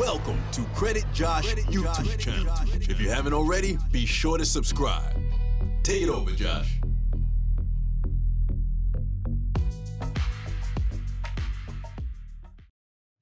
Welcome to Credit Josh YouTube channel. If you haven't already, be sure to subscribe. Take it over, Josh.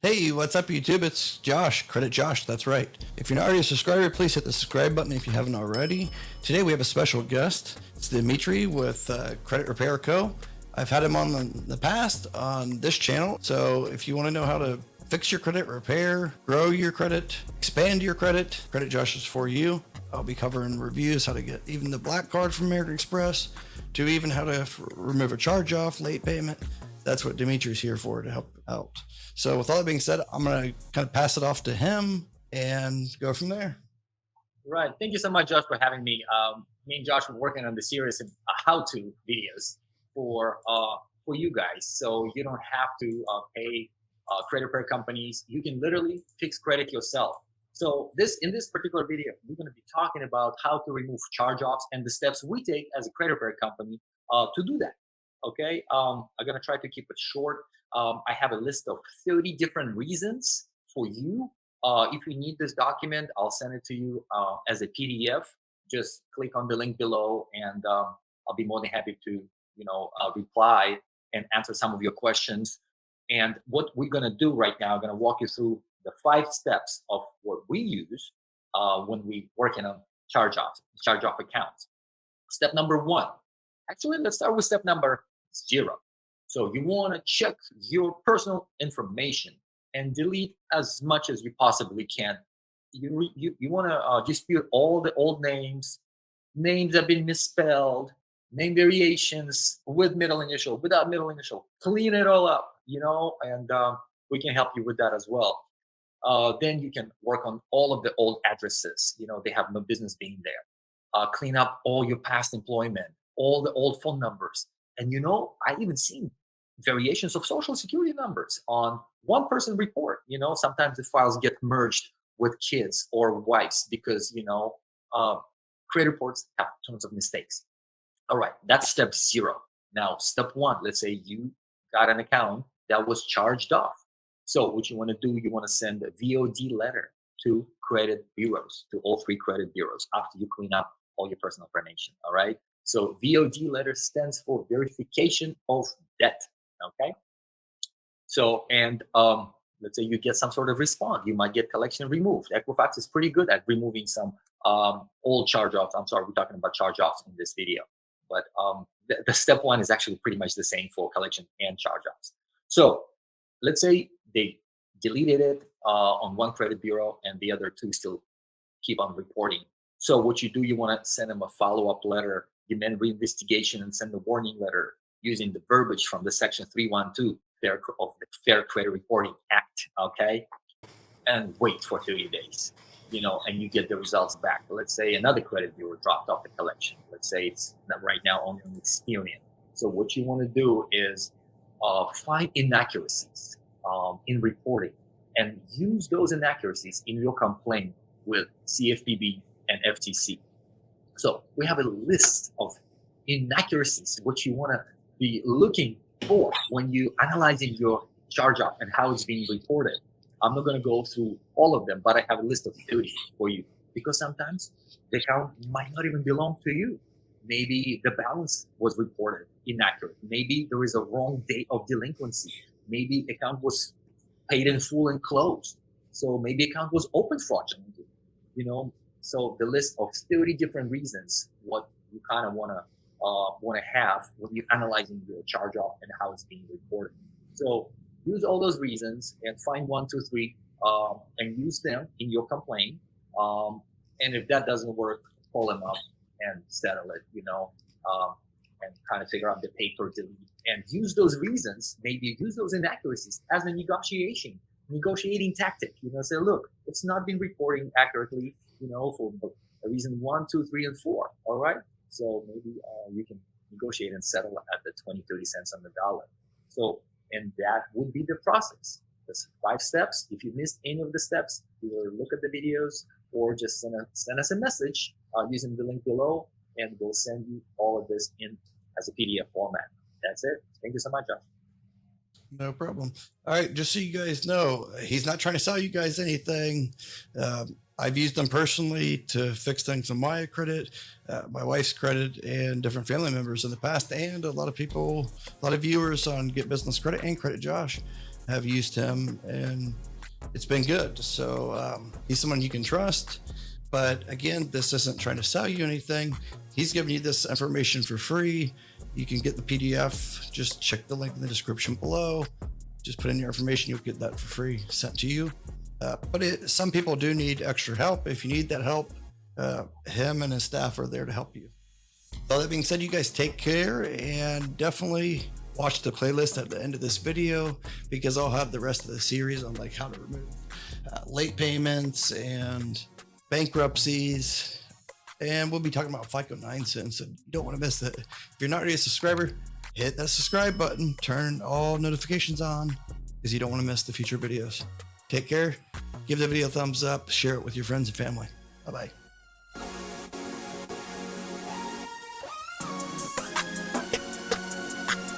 Hey, what's up YouTube? It's Josh, Credit Josh, that's right. If you're not already a subscriber, please hit the subscribe button if you haven't already. Today we have a special guest. It's Dimitri with Credit Repair Co. I've had him on the past on this channel, so if you want to know how to fix your credit, repair, grow your credit, expand your credit, Credit Josh is for you. I'll be covering reviews, how to get even the black card from American Express, to even how to remove a charge-off, late payment. That's what Dimitri's here for, to help out. So with all that being said, I'm going to kind of pass it off to him and go from there. Right. Thank you so much, Josh, for having me. Me and Josh were working on the series of how-to videos for you guys, so you don't have to pay credit repair companies. You can literally fix credit yourself. So in this particular video, we're going to be talking about how to remove charge-offs and the steps we take as a credit repair company to do that. Okay, I'm going to try to keep it short. I have a list of 30 different reasons for you. If you need this document, I'll send it to you as a PDF. Just click on the link below, and I'll be more than happy to reply and answer some of your questions. And what we're going to do right now, I'm going to walk you through the 5 steps of what we use when we working on charge-off accounts. Step number 1. Actually, let's start with step number 0. So you want to check your personal information and delete as much as you possibly can. You want to dispute all the old names that have been misspelled, name variations with middle initial, without middle initial. Clean it all up, and we can help you with that as well. Then you can work on all of the old addresses. They have no business being there. Clean up all your past employment, all the old phone numbers. And I even seen variations of social security numbers on one person report. Sometimes the files get merged with kids or wives because, credit reports have tons of mistakes. All right, that's step 0. Now, step 1, let's say you got an account that was charged off. So what you want to do, you want to send a VOD letter to credit bureaus, to all 3 credit bureaus after you clean up all your personal information. All right. So VOD letter stands for verification of debt. Okay. So, and let's say you get some sort of response. You might get collection removed. Equifax is pretty good at removing some old charge-offs. I'm sorry, we're talking about charge-offs in this video. But the step 1 is actually pretty much the same for collection and charge-offs. So let's say they deleted it on one credit bureau and the other 2 still keep on reporting. So what you do, you want to send them a follow-up letter, demand reinvestigation, and send a warning letter using the verbiage from the Section 312 of the Fair Credit Reporting Act, okay? And wait for 30 days, and you get the results back. Let's say another credit bureau dropped off the collection. Let's say it's right now only on Experian. So what you want to do is find inaccuracies in reporting and use those inaccuracies in your complaint with CFPB and FTC. So we have a list of inaccuracies, what you want to be looking for when you analyzing your charge-off and how it's being reported. I'm not going to go through all of them, but I have a list of 30 for you, because sometimes the account might not even belong to you. Maybe the balance was reported inaccurate. Maybe there is a wrong date of delinquency. Maybe account was paid in full and closed. So maybe account was opened fraudulently. So the list of 30 different reasons what you kind of want to have when you're analyzing your charge-off and how it's being reported. So use all those reasons and find 1, 2, 3 and use them in your complaint. And if that doesn't work, call them up and settle it, and kind of figure out the paper delete, and use those reasons, maybe use those inaccuracies as a negotiating tactic. Say, look, it's not been reporting accurately, for a reason 1, 2, 3, and 4. All right. So maybe you can negotiate and settle at the 20, 30 cents on the dollar. So, and that would be the process. There's 5 steps. If you missed any of the steps, either look at the videos or just send us a message using the link below, and we'll send you all of this in as a PDF format. That's it. Thank you so much, Josh. No problem. All right, just so you guys know, he's not trying to sell you guys anything. I've used them personally to fix things on my credit, my wife's credit, and different family members in the past. And a lot of people, a lot of viewers on Get Business Credit and Credit Josh have used him, and it's been good. So he's someone you can trust. But again, this isn't trying to sell you anything. He's giving you this information for free. You can get the PDF. Just check the link in the description below. Just put in your information. You'll get that for free sent to you. But some people do need extra help. If you need that help, him and his staff are there to help you. All that being said, you guys take care, and definitely watch the playlist at the end of this video, because I'll have the rest of the series on like how to remove late payments and bankruptcies. And we'll be talking about FICO 9 soon, so you don't want to miss it. If you're not already a subscriber, hit that subscribe button, turn all notifications on, because you don't want to miss the future videos. Take care, give the video a thumbs up, share it with your friends and family. Bye-bye.